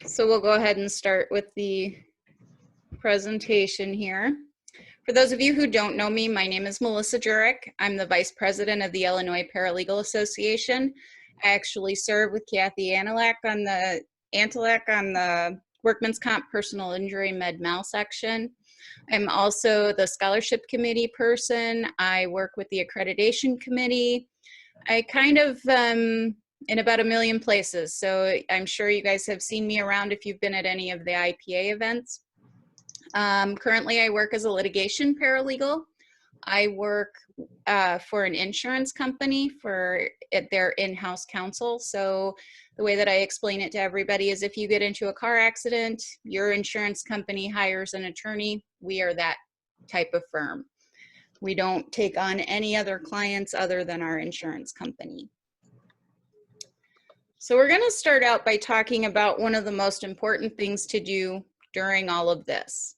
So we'll go ahead and start with the presentation here. For those of you who don't know me, my name is Melissa Jurek. I'm the Vice President of the Illinois Paralegal Association. I actually serve with Kathy Antilak on the Workman's Comp Personal Injury Med-Mal section. I'm also the Scholarship Committee person. I work with the Accreditation Committee. I kind of in about a million places. So I'm sure you guys have seen me around if you've been at any of the IPA events. Currently, I work as a litigation paralegal. I work for an insurance company for their in-house counsel. So the way that I explain it to everybody is if you get into a car accident, your insurance company hires an attorney. We are that type of firm. We don't take on any other clients other than our insurance company. So we're going to start out by talking about one of the most important things to do during all of this.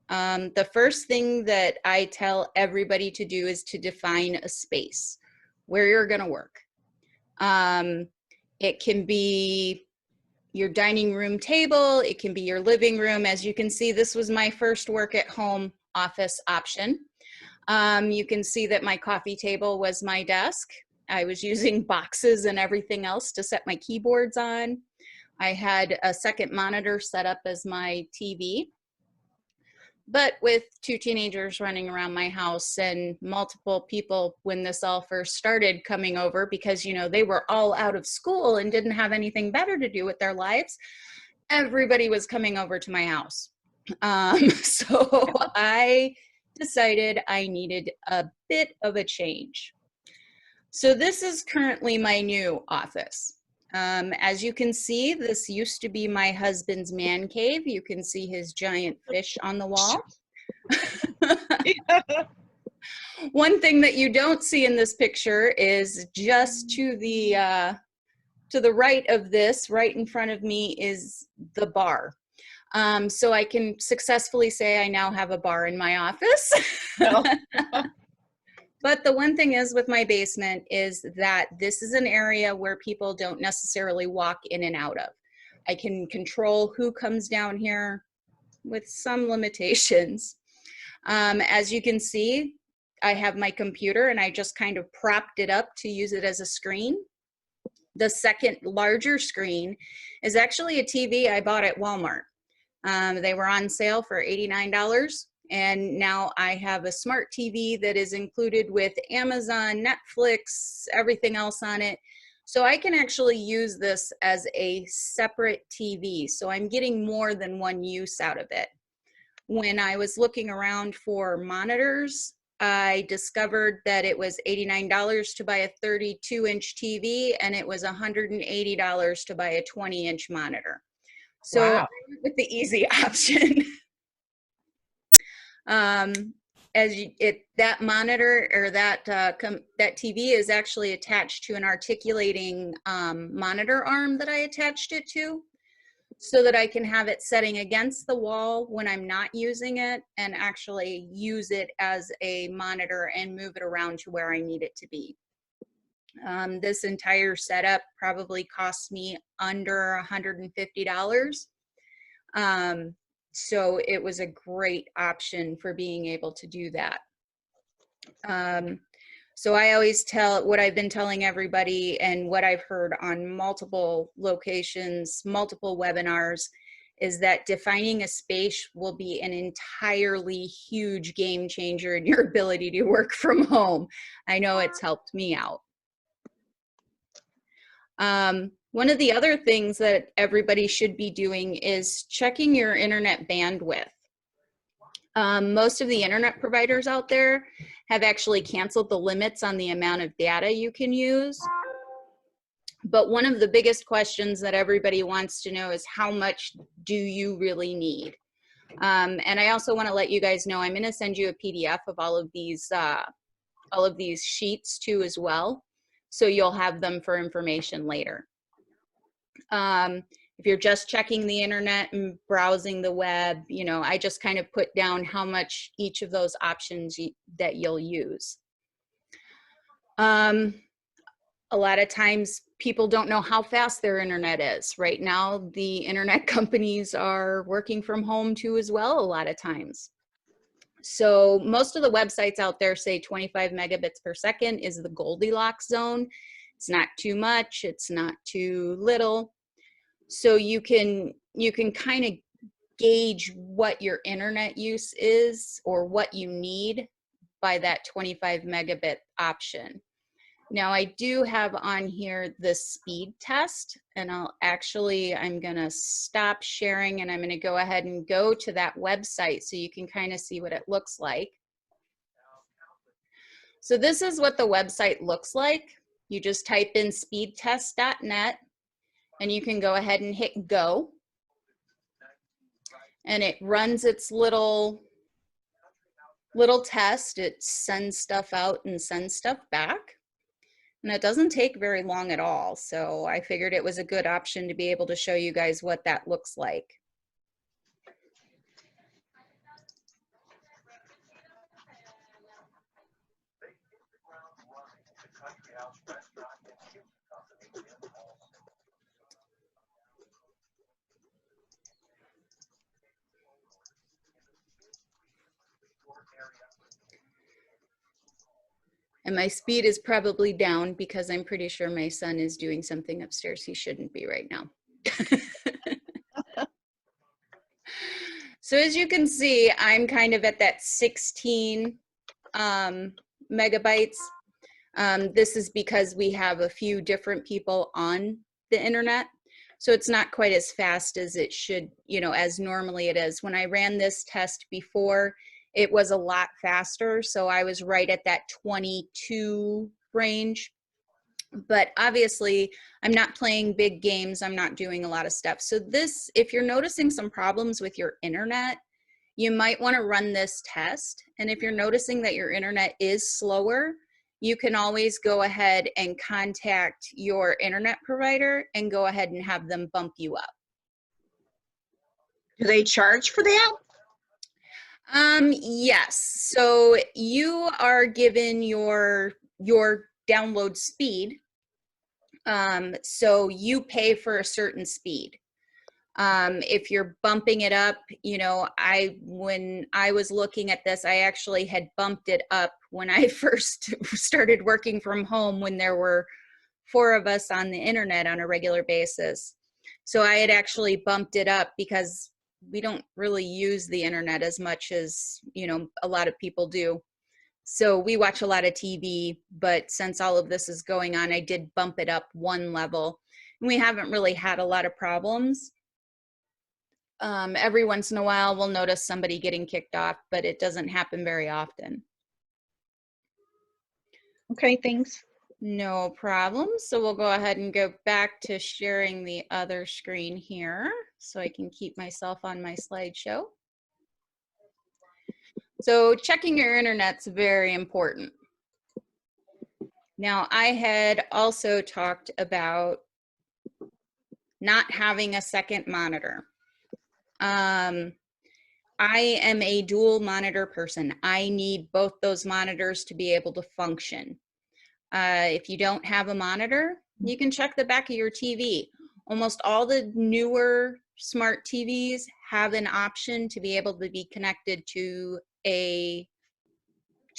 The first thing that I tell everybody to do is to define a space where you're going to work. It can be your dining room table, it can be your living room. As you can see, this was my first work at home office option. You can see that my coffee table was my desk. I was using boxes and everything else to set my keyboards on. I had a second monitor set up as my TV. But with two teenagers running around my house and multiple people when this all first started coming over because, you know, they were all out of school and didn't have anything better to do with their lives, everybody was coming over to my house. So I decided I needed a bit of a change. So this is currently my new office. As you can see, this used to be my husband's man cave. You can see his giant fish on the wall. One thing that you don't see in this picture is just to the right of this, right in front of me, is the bar. So I can successfully say I now have a bar in my office. No. But the one thing is with my basement is that this is an area where people don't necessarily walk in and out of. I can control who comes down here with some limitations. As you can see, I have my computer and I just kind of propped it up to use it as a screen. The second larger screen is actually a TV I bought at Walmart. They were on sale for $89. And now I have a smart TV that is included with Amazon, Netflix, everything else on it. So I can actually use this as a separate TV. So I'm getting more than one use out of it. When I was looking around for monitors, I discovered that it was $89 to buy a 32-inch TV, and it was $180 to buy a 20-inch monitor. So wow. I went with the easy option. That monitor or that TV is actually attached to an articulating monitor arm that I attached it to, so that I can have it setting against the wall when I'm not using it and actually use it as a monitor and move it around to where I need it to be. This entire setup probably cost me under $150. So it was a great option for being able to do that. So I always tell what I've been telling everybody and what I've heard on multiple locations, multiple webinars, is that defining a space will be an entirely huge game changer in your ability to work from home. I know it's helped me out. One of the other things that everybody should be doing is checking your internet bandwidth. Most of the internet providers out there have actually canceled the limits on the amount of data you can use. But one of the biggest questions that everybody wants to know is how much do you really need? And I also want to let you guys know I'm going to send you a PDF of all of these sheets too as well. So you'll have them for information later. If you're just checking the internet and browsing the web, you know, I just kind of put down how much each of those options that you'll use. A lot of times people don't know how fast their internet is. Right now, the internet companies are working from home too as well a lot of times. So most of the websites out there say 25 megabits per second is the Goldilocks zone. It's not too much, it's not too little. So you can kind of gauge what your internet use is or what you need by that 25 megabit option. Now I do have on here the speed test, and I'm gonna stop sharing and I'm gonna go ahead and go to that website so you can kind of see what it looks like. So this is what the website looks like. You just type in speedtest.net and you can go ahead and hit go. And it runs its little test. It sends stuff out and sends stuff back. And it doesn't take very long at all. So I figured it was a good option to be able to show you guys what that looks like. And my speed is probably down because I'm pretty sure my son is doing something upstairs he shouldn't be right now. So as you can see, I'm kind of at that 16 megabytes. This is because we have a few different people on the internet. So it's not quite as fast as it should, you know, as normally it is. When I ran this test before, it was a lot faster. So I was right at that 22 range. But obviously, I'm not playing big games. I'm not doing a lot of stuff. So this, if you're noticing some problems with your internet, you might want to run this test. And if you're noticing that your internet is slower, you can always go ahead and contact your internet provider and go ahead and have them bump you up. Do they charge for that? Yes. So you are given your download speed. So you pay for a certain speed. If you're bumping it up, you know, when I was looking at this, I actually had bumped it up when I first started working from home, when there were 4 of us on the internet on a regular basis. So I had actually bumped it up because we don't really use the internet as much as, you know, a lot of people do. So we watch a lot of TV, but since all of this is going on, I did bump it up 1 level. And we haven't really had a lot of problems. Every once in a while, we'll notice somebody getting kicked off, but it doesn't happen very often. Okay, thanks. No problem. So we'll go ahead and go back to sharing the other screen here so I can keep myself on my slideshow. So checking your internet's very important. Now, I had also talked about not having a second monitor. I am a dual monitor person. I need both those monitors to be able to function. If you don't have a monitor, you can check the back of your TV. Almost all the newer smart TVs have an option to be able to be connected to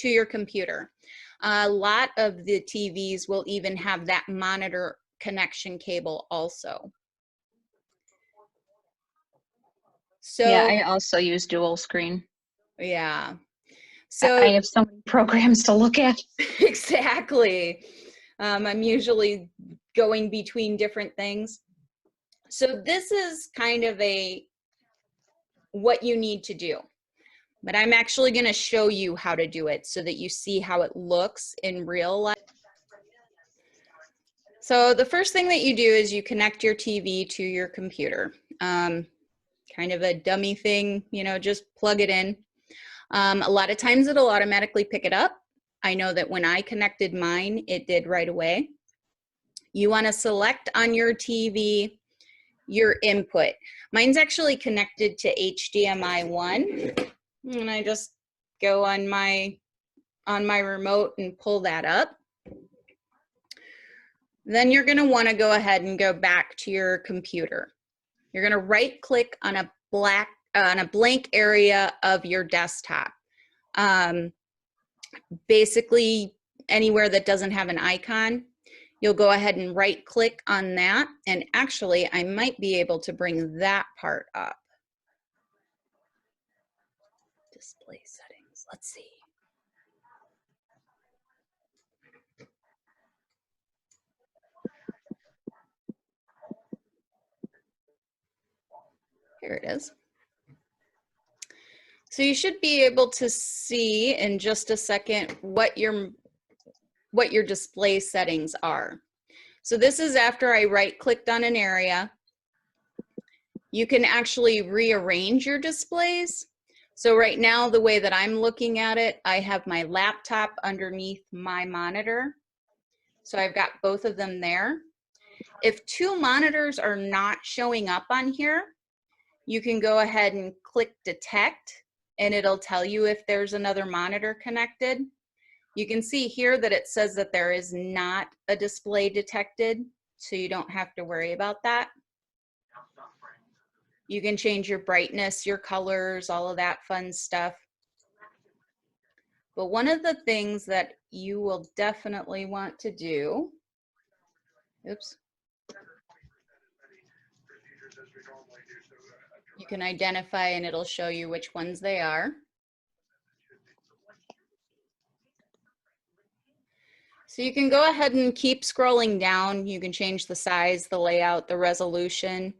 your computer. A lot of the TVs will even have that monitor connection cable also. So Yeah, I also use dual screen. Yeah. So I have so many programs to look at. Exactly. I'm usually going between different things. So this is kind of what you need to do. But I'm actually going to show you how to do it so that you see how it looks in real life. So the first thing that you do is you connect your TV to your computer. Kind of a dummy thing, you know, just plug it in. A lot of times it'll automatically pick it up. I know that when I connected mine, it did right away. You want to select on your TV your input. Mine's actually connected to HDMI 1, and I just go on my remote and pull that up. Then you're going to want to go ahead and go back to your computer. You're going to right click on a blank area of your desktop. Basically anywhere that doesn't have an icon, you'll go ahead and right click on that. And actually I might be able to bring that part up. Display settings, let's see. Here it is. So you should be able to see in just a second what your display settings are. So this is after I right clicked on an area. You can actually rearrange your displays. So right now, the way that I'm looking at it, I have my laptop underneath my monitor. So I've got both of them there. If two monitors are not showing up on here, you can go ahead and click detect and it'll tell you if there's another monitor connected. You can see here that it says that there is not a display detected, so you don't have to worry about that. You can change your brightness, your colors, all of that fun stuff. But one of the things that you will definitely want to do, oops, you can identify and it'll show you which ones they are. So you can go ahead and keep scrolling down. You can change the size, the layout, the resolution.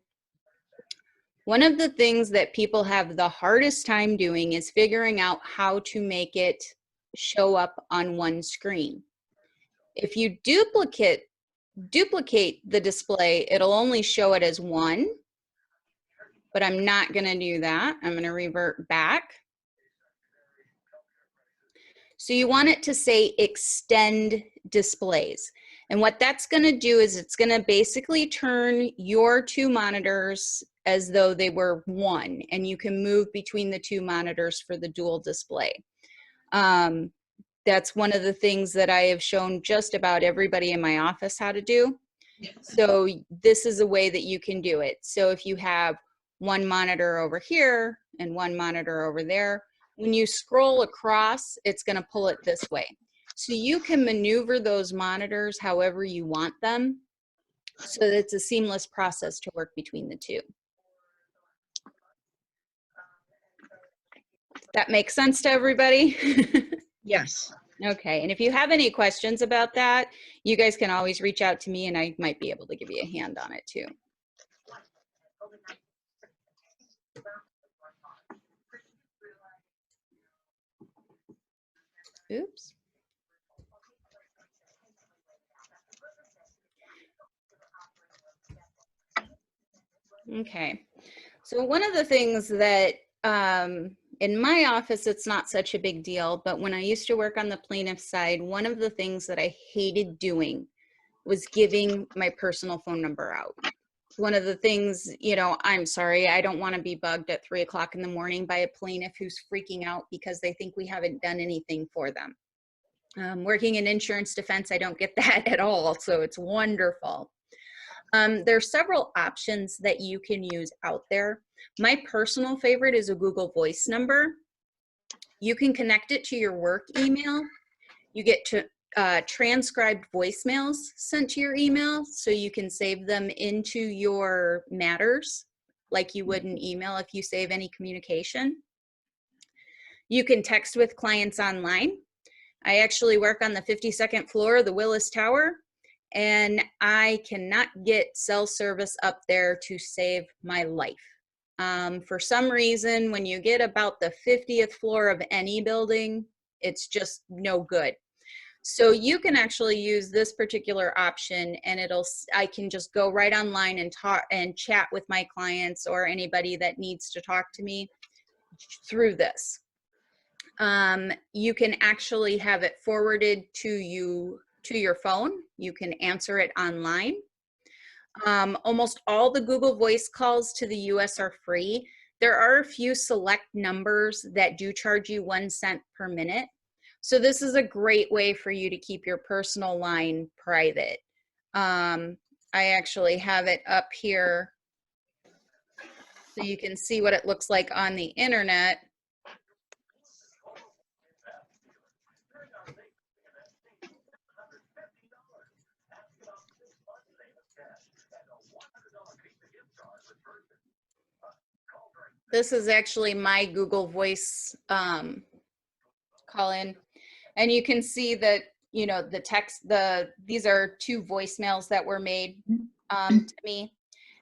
One of the things that people have the hardest time doing is figuring out how to make it show up on one screen. If you duplicate the display, it'll only show it as one, but I'm not gonna do that. I'm gonna revert back. So you want it to say extend displays. And what that's gonna do is it's gonna basically turn your two monitors as though they were one, and you can move between the two monitors for the dual display. That's one of the things that I have shown just about everybody in my office how to do. So this is a way that you can do it. So if you have one monitor over here and one monitor over there, when you scroll across, it's going to pull it this way. So you can maneuver those monitors however you want them, so that it's a seamless process to work between the two. That makes sense to everybody? Yes. Okay, and if you have any questions about that, you guys can always reach out to me and I might be able to give you a hand on it too. Oops. Okay, so one of the things that in my office, it's not such a big deal, but when I used to work on the plaintiff side, one of the things that I hated doing was giving my personal phone number out. One of the things, you know, I'm sorry, I don't want to be bugged at 3 o'clock in the morning by a plaintiff who's freaking out because they think we haven't done anything for them. Working in insurance defense, I don't get that at all, so it's wonderful. There's several options that you can use out there. My personal favorite is a Google Voice number. You can connect it to your work email. You get to transcribed voicemails sent to your email, so you can save them into your matters like you would an email if you save any communication. You can text with clients online. I actually work on the 52nd floor of the Willis Tower, and I cannot get cell service up there to save my life. For some reason, when you get about the 50th floor of any building, it's just no good. So you can actually use this particular option, and I can just go right online and talk and chat with my clients or anybody that needs to talk to me through this. You can actually have it forwarded to you to your phone. You can answer it online. Almost all the Google Voice calls to the US are free. There are a few select numbers that do charge you 1 cent per minute. So this is a great way for you to keep your personal line private. I actually have it up here so you can see what it looks like on the internet. This is actually my Google Voice call in. And you can see that, you know, the text, these are 2 voicemails that were made to me.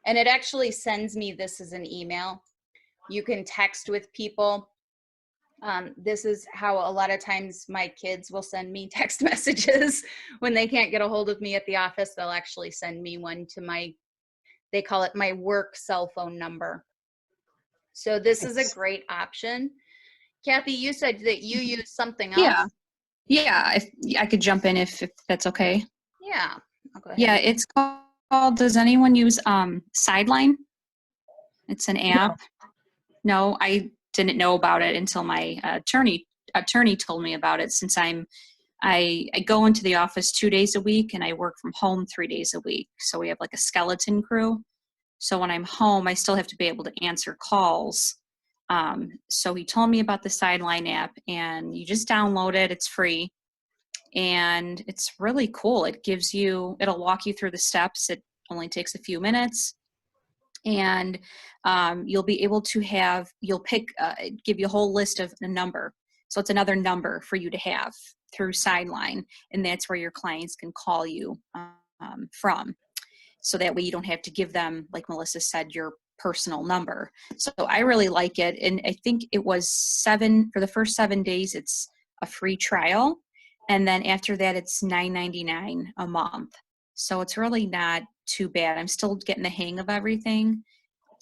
And it actually sends me this as an email. You can text with people. This is how a lot of times my kids will send me text messages when they can't get a hold of me at the office. They'll actually send me one to they call it my work cell phone number. So this is a great option. Kathy, you said that you use something else. Yeah. Yeah, if I could jump in if that's okay. Yeah, I'll go ahead. Yeah, it's called, does anyone use Sideline? It's an app. No, I didn't know about it until my attorney told me about it, since I go into the office 2 days a week and I work from home 3 days a week. So we have like a skeleton crew. So when I'm home, I still have to be able to answer calls. So he told me about the Sideline app, and you just download it. It's free. And it's really cool. It'll walk you through the steps. It only takes a few minutes. And you'll be able to give you a whole list of a number. So it's another number for you to have through Sideline. And that's where your clients can call you from. So that way you don't have to give them, like Melissa said, your personal number. So I really like it. And I think it was for the first 7 days, it's a free trial. And then after that, it's $9.99 a month. So it's really not too bad. I'm still getting the hang of everything.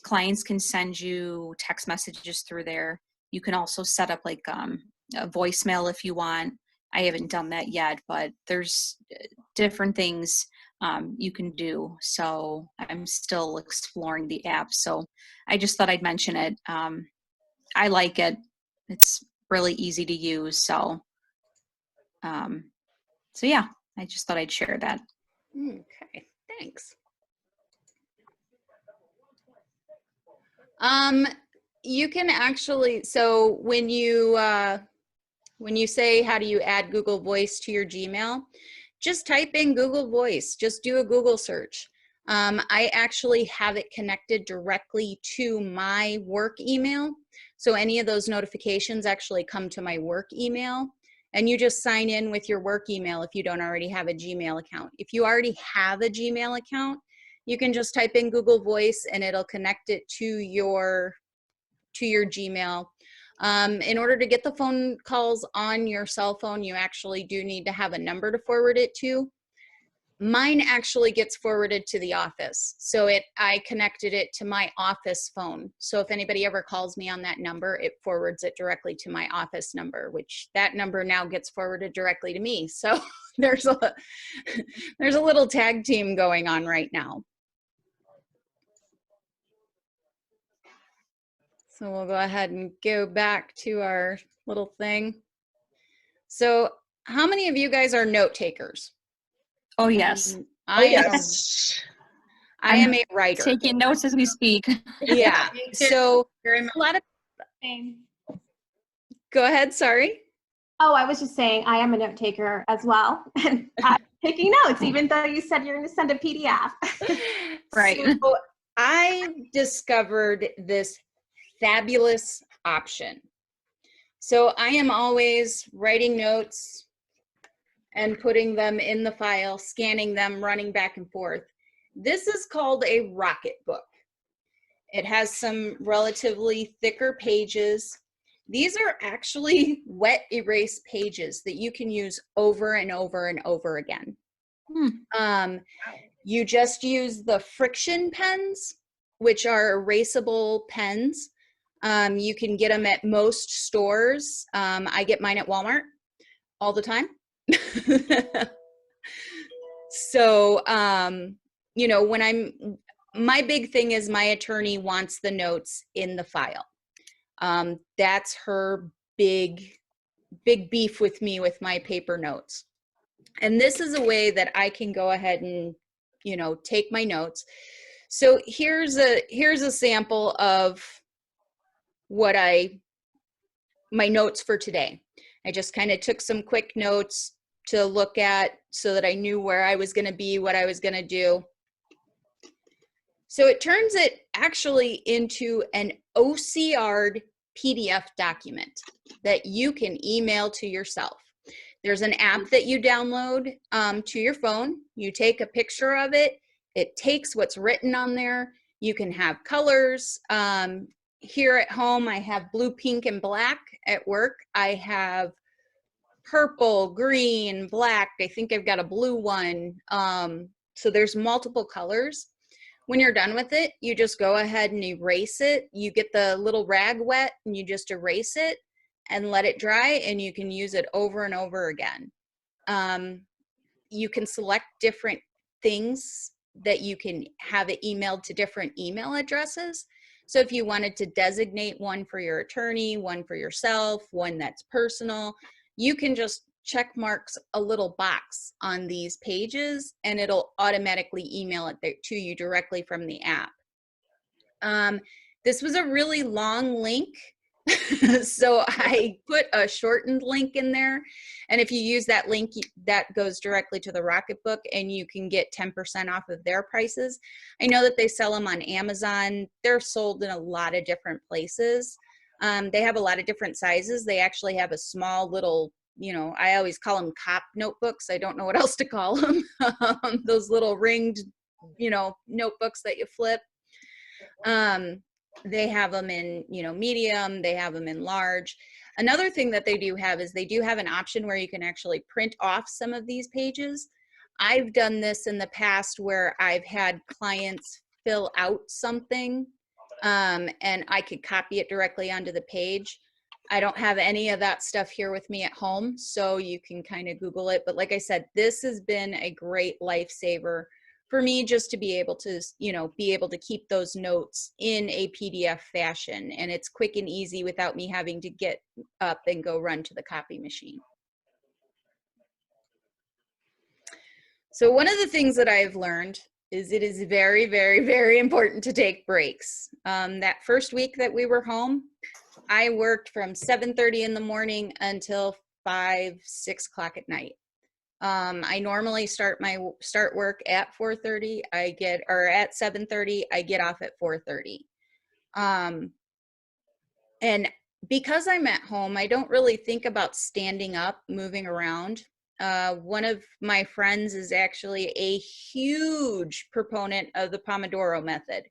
Clients can send you text messages through there. You can also set up like a voicemail if you want. I haven't done that yet, but there's different things you can do. So I'm still exploring the app. So I just thought I'd mention it. I like it. It's really easy to use. So yeah, I just thought I'd share that. Okay, thanks. You can actually, so when you say, how do you add Google Voice to your Gmail, just type in Google Voice, just do a Google search. I actually have it connected directly to my work email. So any of those notifications actually come to my work email, and you just sign in with your work email if you don't already have a Gmail account. If you already have a Gmail account, you can just type in Google Voice and it'll connect it to your Gmail. In order to get the phone calls on your cell phone, you actually do need to have a number to forward it to. Mine actually gets forwarded to the office. So I connected it to my office phone. So if anybody ever calls me on that number, it forwards it directly to my office number, which that number now gets forwarded directly to me. So there's a little tag team going on right now. So we'll go ahead and go back to our little thing. So how many of you guys are note takers? Oh, yes. I am a writer. Taking notes as we speak. Yeah. So a lot of, go ahead, sorry. Oh, I was just saying I am a note taker as well. And I'm taking notes, even though you said you're going to send a PDF. Right. So I discovered this fabulous option. So I am always writing notes and putting them in the file, scanning them, running back and forth. This is called a Rocket Book. It has some relatively thicker pages. These are actually wet erase pages that you can use over and over and over again. You just use the friction pens, which are erasable pens. You can get them at most stores. I get mine at Walmart all the time. So, you know, my big thing is my attorney wants the notes in the file. That's her big beef with me with my paper notes. And this is a way that I can go ahead and you know, take my notes. So here's a sample of what my notes for today. I just kind of took some quick notes to look at so that I knew where I was going to be, what I was going to do. So it turns it actually into an OCR'd PDF document that you can email to yourself. There's an app that you download to your phone. You take a picture of it. It takes what's written on there. You can have colors. Here at home, I have blue, pink, and black. At work, I have purple, green, black. I think I've got a blue one. So there's multiple colors. When you're done with it, you just go ahead and erase it. You get the little rag wet and you just erase it and let it dry, and you can use it over and over again. You can select different things that you can have it emailed to different email addresses. So if you wanted to designate one for your attorney, one for yourself, one that's personal, you can just check marks a little box on these pages and it'll automatically email it to you directly from the app. This was a really long link, so I put a shortened link in there. And if you use that link, that goes directly to the Rocketbook and you can get 10% off of their prices. I know that they sell them on Amazon. They're sold in a lot of different places. They have a lot of different sizes. They actually have a small little, you know, I always call them cop notebooks. I don't know what else to call them. Those little ringed, you know, notebooks that you flip. They have them in, you know, medium, they have them in large. Another thing that they do have is they do have an option where you can actually print off some of these pages. I've done this in the past where I've had clients fill out something and I could copy it directly onto the page. I don't have any of that stuff here with me at home, so you can kind of Google it. But like I said, this has been a great lifesaver for me, just to be able to, you know, be able to keep those notes in a PDF fashion. And it's quick and easy without me having to get up and go run to the copy machine. So one of the things that I've learned is it is very, very, very important to take breaks. That first week that we were home, I worked from 7:30 in the morning until 5, 6 o'clock at night. I normally start work at 4:30. At 7:30. I get off at 4:30. And because I'm at home, I don't really think about standing up, moving around. One of my friends is actually a huge proponent of the Pomodoro method,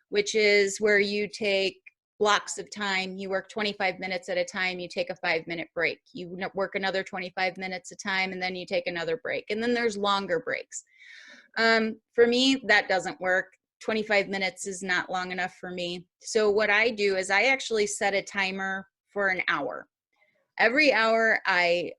which is where you take blocks of time, you work 25 minutes at a time, you take a 5-minute break, you work another 25 minutes at a time, and then you take another break, and then there's longer breaks. For me, that doesn't work. 25 minutes is not long enough for me. So what I do is I actually set a timer for an hour. Every hour, a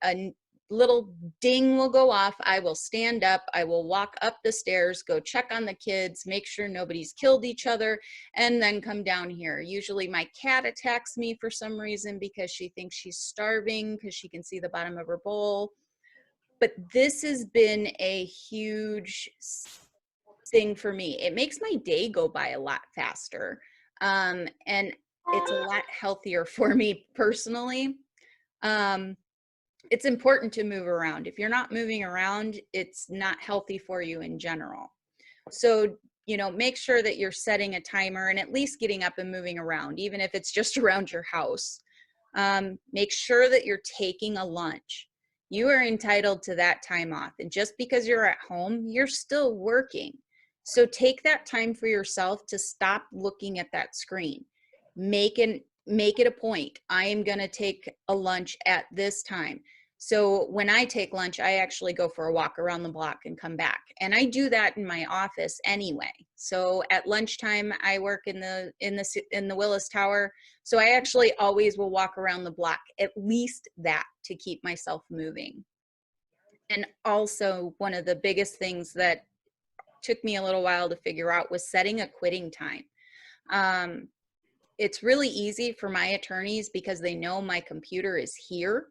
little ding will go off. I will stand up, I will walk up the stairs, go check on the kids, make sure nobody's killed each other, and then come down here. Usually my cat attacks me for some reason because she thinks she's starving because she can see the bottom of her bowl. But this has been a huge thing for me. It makes my day go by a lot faster. And it's a lot healthier for me personally. It's important to move around. If you're not moving around, it's not healthy for you in general. So, you know, make sure that you're setting a timer and at least getting up and moving around, even if it's just around your house. Make sure that you're taking a lunch. You are entitled to that time off. And just because you're at home, you're still working. So take that time for yourself to stop looking at that screen. Make it a point. I am going to take a lunch at this time. So when I take lunch, I actually go for a walk around the block and come back. And I do that in my office anyway. So at lunchtime, I work in the Willis Tower. So I actually always will walk around the block, at least that, to keep myself moving. And also one of the biggest things that took me a little while to figure out was setting a quitting time. It's really easy for my attorneys because they know my computer is here.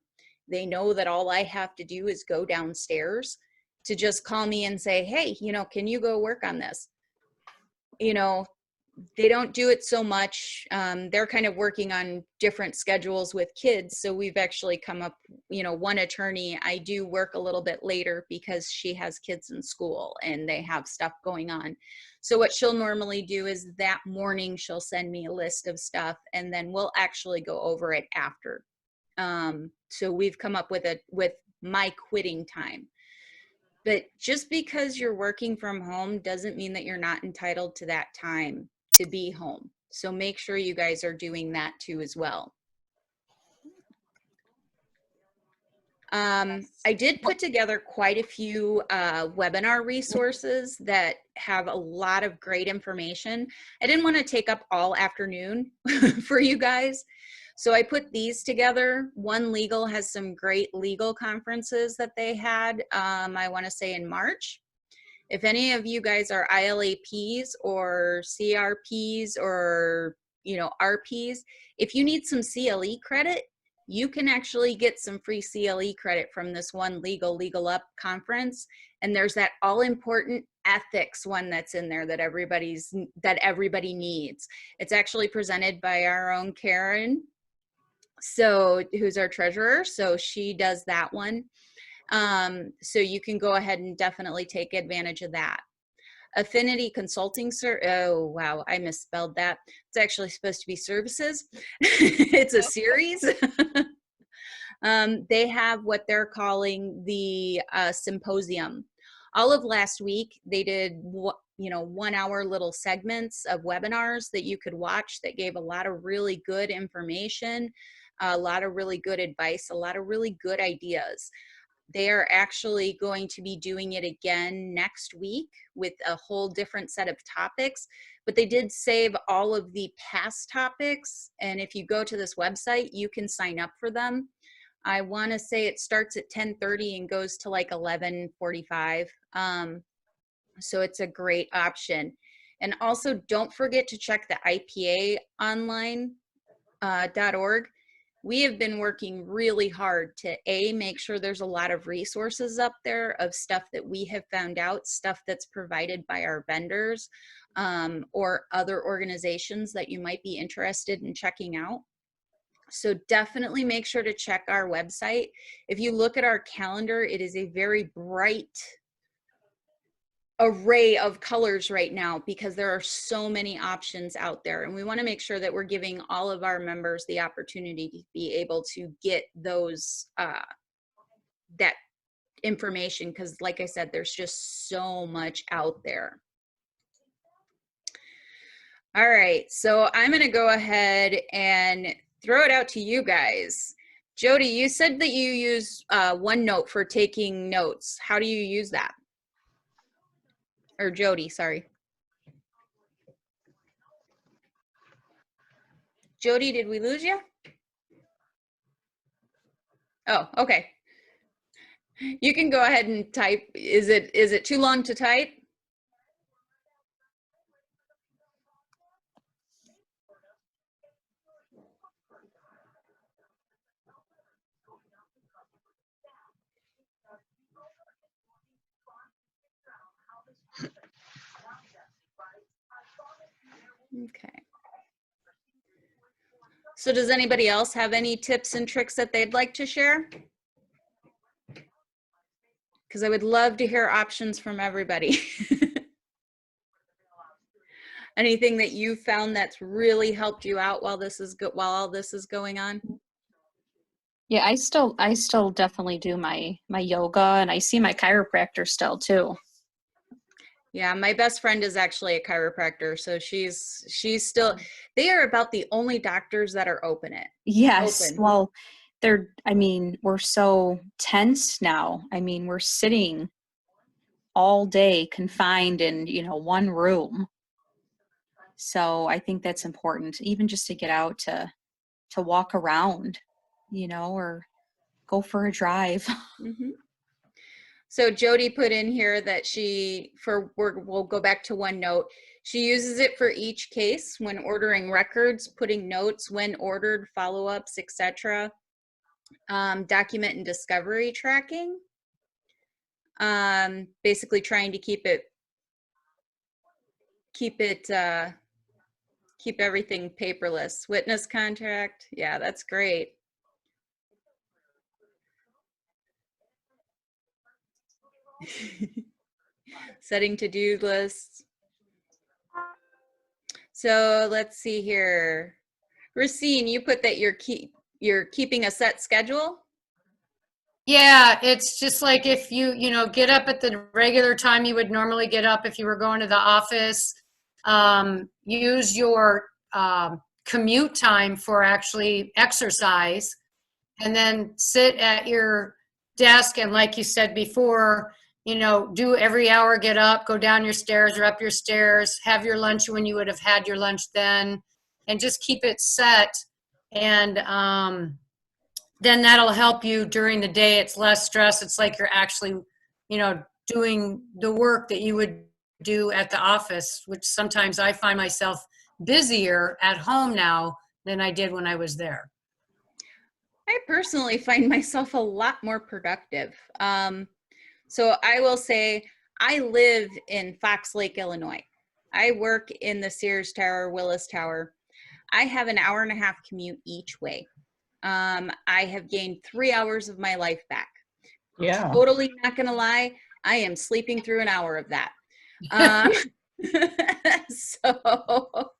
They know that all I have to do is go downstairs. to just call me and say, hey, can you go work on this? They don't do it so much. They're kind of working on different schedules with kids. So we've actually come up, one attorney, I do work a little bit later because she has kids in school and they have stuff going on. So what she'll normally do is that morning, she'll send me a list of stuff and then we'll actually go over it after. So we've come up with my quitting time. But just because you're working from home doesn't mean that you're not entitled to that time to be home. So make sure you guys are doing that too as well. I did put together quite a few webinar resources that have a lot of great information. I didn't want to take up all afternoon for you guys. So I put these together. One Legal has some great legal conferences that they had, I want to say in March. If any of you guys are ILAPs or CRPs or, RPs, if you need some CLE credit, you can actually get some free CLE credit from this One Legal Up conference. And there's that all important ethics one that's in there that everybody needs. It's actually presented by our own Karen, who's our treasurer. So she does that one. So you can go ahead and definitely take advantage of that. Affinity Consulting, oh wow, I misspelled that. It's actually supposed to be services. It's a series. They have what they're calling the symposium. All of last week, they did 1 hour little segments of webinars that you could watch that gave a lot of really good information, a lot of really good advice, a lot of really good ideas. They are actually going to be doing it again next week with a whole different set of topics, but they did save all of the past topics. And if you go to this website, you can sign up for them. I want to say it starts at 10:30 and goes to like 11:45. So it's a great option. And also don't forget to check the IPAonline.org. We have been working really hard to make sure there's a lot of resources up there of stuff that we have found out, stuff that's provided by our vendors or other organizations that you might be interested in checking out. So definitely make sure to check our website. If you look at our calendar, it is a very bright array of colors right now because there are so many options out there, and we want to make sure that we're giving all of our members the opportunity to be able to get those that information, because like I said, there's just so much out there. All right, so I'm going to go ahead and throw it out to you guys. Jody, you said that you use OneNote for taking notes. How do you use that? Or Jody, sorry. Jody, did we lose you? Oh, okay. You can go ahead and type. Is it too long to type? Okay. So does anybody else have any tips and tricks that they'd like to share? Because I would love to hear options from everybody. Anything that you found that's really helped you out while all this is going on? Yeah, I still definitely do my yoga, and I see my chiropractor still too. Yeah, my best friend is actually a chiropractor, so she's still, they are about the only doctors that are open. Yes, well, we're so tense now. I mean, we're sitting all day confined in, one room. So I think that's important, even just to get out to walk around, or go for a drive. Mm-hmm. So Jody put in here that we'll go back to OneNote. She uses it for each case when ordering records, putting notes when ordered, follow-ups, etc. Document and discovery tracking. Basically trying to keep everything paperless. Witness contract. Yeah, that's great. Setting to-do lists. So let's see here. Racine, you put that you're keeping a set schedule? Yeah, it's just like if you get up at the regular time you would normally get up if you were going to the office. Use your commute time for actually exercise, and then sit at your desk and, like you said before, do every hour, get up, go down your stairs or up your stairs, have your lunch when you would have had your lunch then, and just keep it set. And then that'll help you during the day. It's less stress. It's like you're actually, doing the work that you would do at the office, which sometimes I find myself busier at home now than I did when I was there. I personally find myself a lot more productive. So I will say I live in Fox Lake, Illinois. I work in the Sears Tower, Willis Tower. I have an hour-and-a-half commute each way. I have gained 3 hours of my life back. Yeah. Totally not gonna lie, I am sleeping through an hour of that. So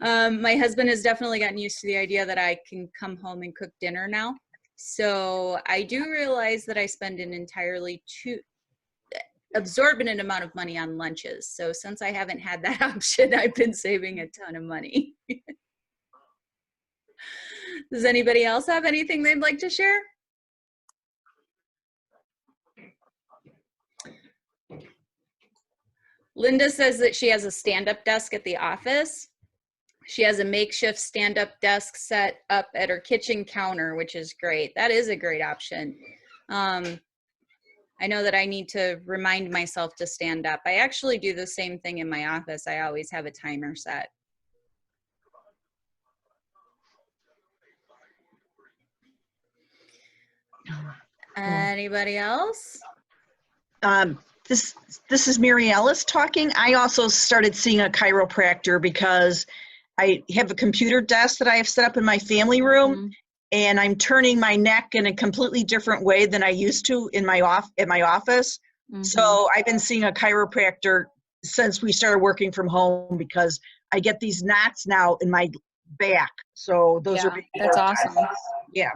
my husband has definitely gotten used to the idea that I can come home and cook dinner now. So I do realize that I spend an entirely too absorbent amount of money on lunches. So since I haven't had that option, I've been saving a ton of money. Does anybody else have anything they'd like to share? Linda says that she has a stand-up desk at the office. She has a makeshift stand-up desk set up at her kitchen counter, which is great. That is a great option. I know that I need to remind myself to stand up. I actually do the same thing in my office. I always have a timer set. Anybody else? This is Mary Ellis talking. I also started seeing a chiropractor because I have a computer desk that I have set up in my family room, and I'm turning my neck in a completely different way than I used to in my office. So I've been seeing a chiropractor since we started working from home because I get these knots now in my back. So those are that's awesome. Yeah.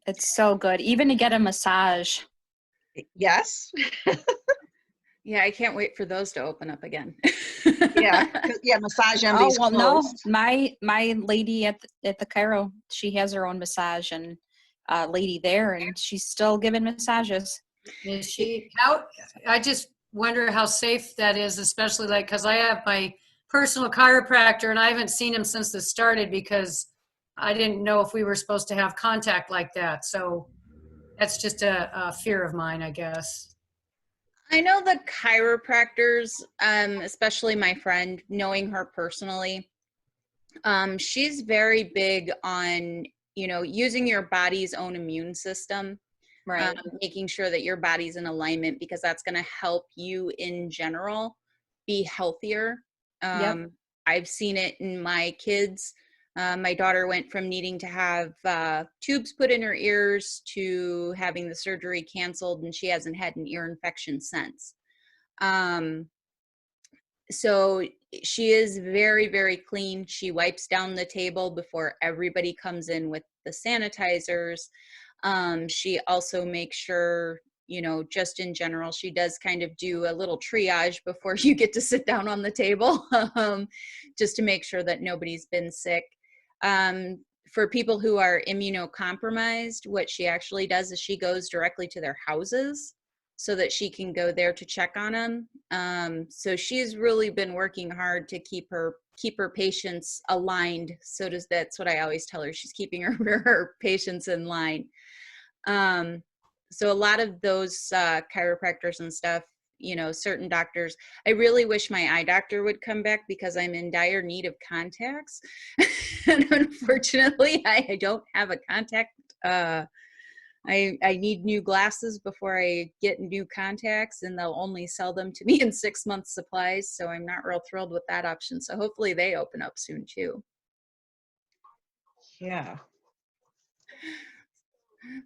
It's so good. Even to get a massage. Yes. Yeah, I can't wait for those to open up again. Yeah, massage envy's Oh, well, closed. no, my lady at the Cairo, she has her own massage and lady there, and she's still giving massages. Is she out? I just wonder how safe that is, especially because I have my personal chiropractor and I haven't seen him since this started because I didn't know if we were supposed to have contact like that. So that's just a fear of mine, I guess. I know the chiropractors, especially my friend, knowing her personally, she's very big on, using your body's own immune system, Right. making sure that your body's in alignment because that's going to help you in general be healthier. I've seen it in my kids. My daughter went from needing to have tubes put in her ears to having the surgery canceled, and she hasn't had an ear infection since. So she is very, very clean. She wipes down the table before everybody comes in with the sanitizers. She also makes sure, just in general, she does kind of do a little triage before you get to sit down on the table, just to make sure that nobody's been sick. For people who are immunocompromised, what she actually does is she goes directly to their houses so that she can go there to check on them. So she's really been working hard to keep her patients aligned. That's what I always tell her. She's keeping her patients in line. So a lot of those chiropractors and stuff, certain doctors, I really wish my eye doctor would come back because I'm in dire need of contacts. And unfortunately, I don't have a contact I need new glasses before I get new contacts, and they'll only sell them to me in 6 months supplies. So I'm not real thrilled with that option. So hopefully they open up soon too. Yeah.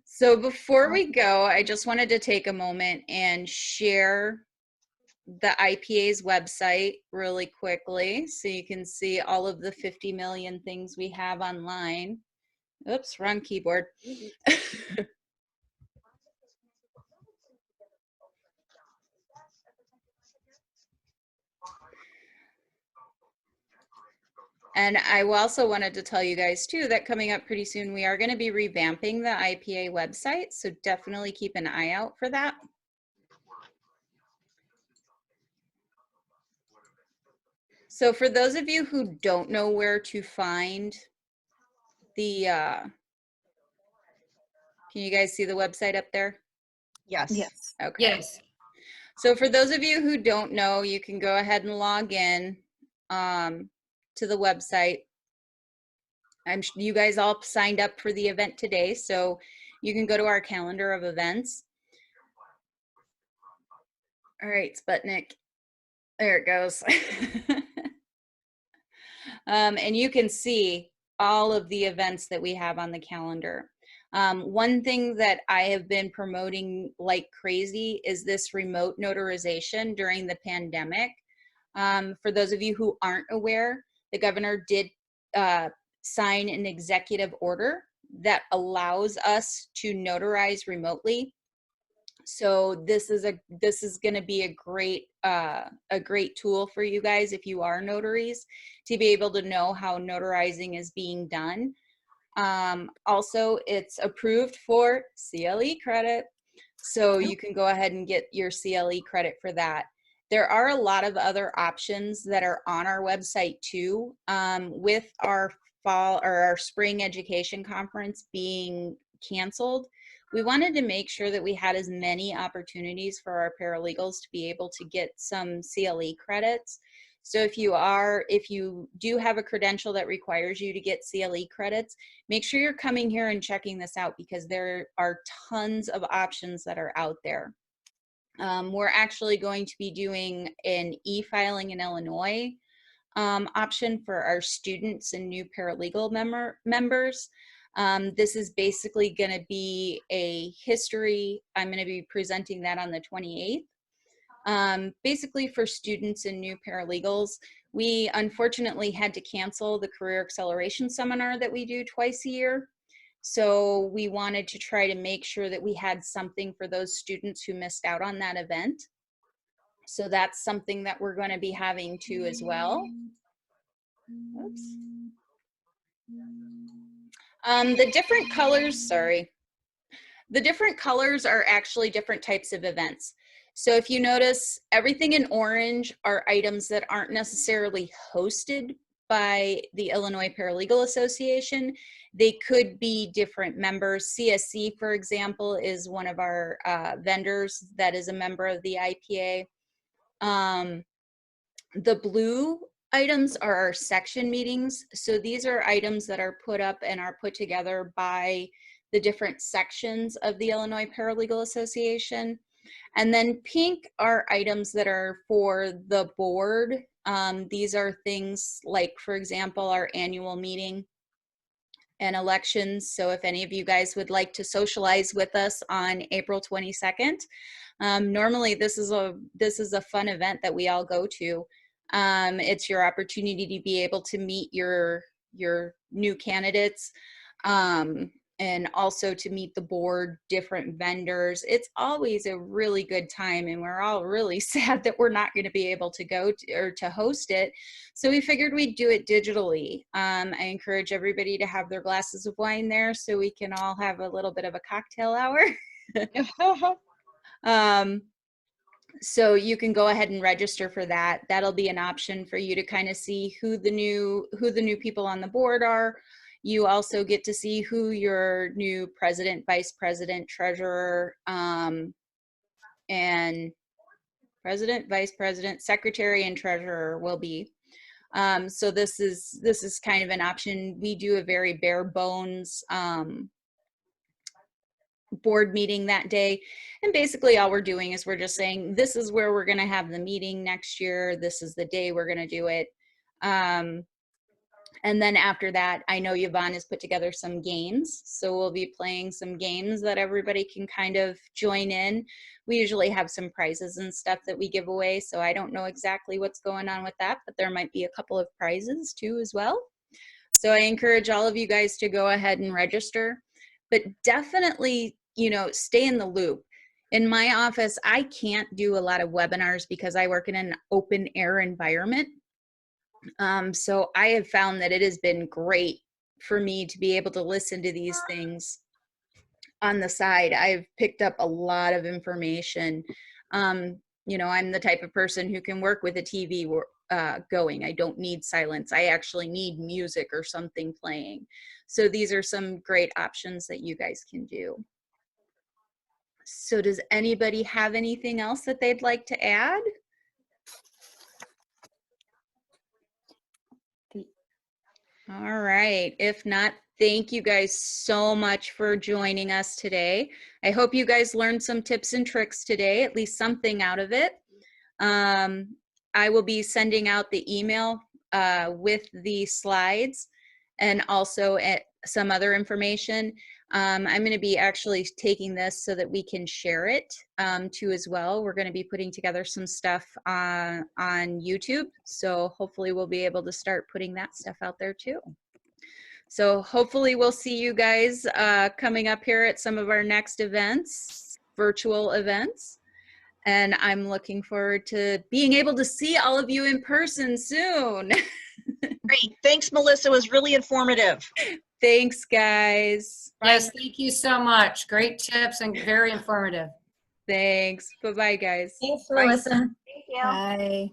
So before we go, I just wanted to take a moment and share the IPA's website really quickly so you can see all of the 50 million things we have online. Oops, wrong keyboard. And I also wanted to tell you guys too that coming up pretty soon, we are going to be revamping the IPA website. So definitely keep an eye out for that. So for those of you who don't know where to find the, can you guys see the website up there? Yes. Yes. Okay. Yes. So for those of you who don't know, you can go ahead and log in to the website. You guys all signed up for the event today, so you can go to our calendar of events. All right, Sputnik. There it goes. And you can see all of the events that we have on the calendar. One thing that I have been promoting like crazy is this remote notarization during the pandemic. For those of you who aren't aware, the governor did sign an executive order that allows us to notarize remotely. So this is going to be a great tool for you guys if you are notaries to be able to know how notarizing is being done. Also, it's approved for CLE credit, so you can go ahead and get your CLE credit for that. There are a lot of other options that are on our website too. With our fall or our spring education conference being canceled, we wanted to make sure that we had as many opportunities for our paralegals to be able to get some CLE credits. So if you do have a credential that requires you to get CLE credits, make sure you're coming here and checking this out because there are tons of options that are out there. We're actually going to be doing an e-filing in Illinois option for our students and new paralegal members. This is basically going to be a history. I'm going to be presenting that on the 28th. Basically for students and new paralegals, we unfortunately had to cancel the Career Acceleration Seminar that we do twice a year. So we wanted to try to make sure that we had something for those students who missed out on that event. So that's something that we're going to be having too as well. Oops. The different colors, sorry. The different colors are actually different types of events. So if you notice, everything in orange are items that aren't necessarily hosted by the Illinois Paralegal Association. They could be different members. CSC, for example, is one of our vendors that is a member of the IPA. The blue items are our section meetings. So these are items that are put up and are put together by the different sections of the Illinois Paralegal Association. And then pink are items that are for the board. These are things like, for example, our annual meeting and elections. So if any of you guys would like to socialize with us on April 22nd, normally this is a fun event that we all go to. It's your opportunity to be able to meet your new candidates, and also to meet the board, different vendors. It's always a really good time, and we're all really sad that we're not going to be able to go to, or to host it. So we figured we'd do it digitally. I encourage everybody to have their glasses of wine there so we can all have a little bit of a cocktail hour. So you can go ahead and register for that. That'll be an option for you to kind of see who the new people on the board are. You also get to see who your new president, vice president, treasurer, and president, vice president, secretary, and treasurer will be. So this is kind of an option. We do a very bare bones board meeting that day. And basically all we're doing is we're just saying, this is where we're going to have the meeting next year. This is the day we're going to do it. And then after that, I know Yvonne has put together some games. So we'll be playing some games that everybody can kind of join in. We usually have some prizes and stuff that we give away. So I don't know exactly what's going on with that, but there might be a couple of prizes too as well. So I encourage all of you guys to go ahead and register, but definitely, you know, stay in the loop. In my office, I can't do a lot of webinars because I work in an open air environment. So I have found that it has been great for me to be able to listen to these things on the side. I've picked up a lot of information. You know, I'm the type of person who can work with a TV going. I don't need silence. I actually need music or something playing. So these are some great options that you guys can do. So does anybody have anything else that they'd like to add? All right. If not, thank you guys so much for joining us today. I hope you guys learned some tips and tricks today, at least something out of it. I will be sending out the email with the slides and also some other information. I'm going to be actually taking this so that we can share it too as well. We're going to be putting together some stuff on YouTube. So hopefully we'll be able to start putting that stuff out there too. So hopefully we'll see you guys coming up here at some of our next events, virtual events. And I'm looking forward to being able to see all of you in person soon. Great. Thanks, Melissa. It was really informative. Thanks, guys. Yes, thank you so much. Great tips and very informative. Thanks. Bye-bye, guys. Thanks, Bye. Melissa. Thank you. Bye.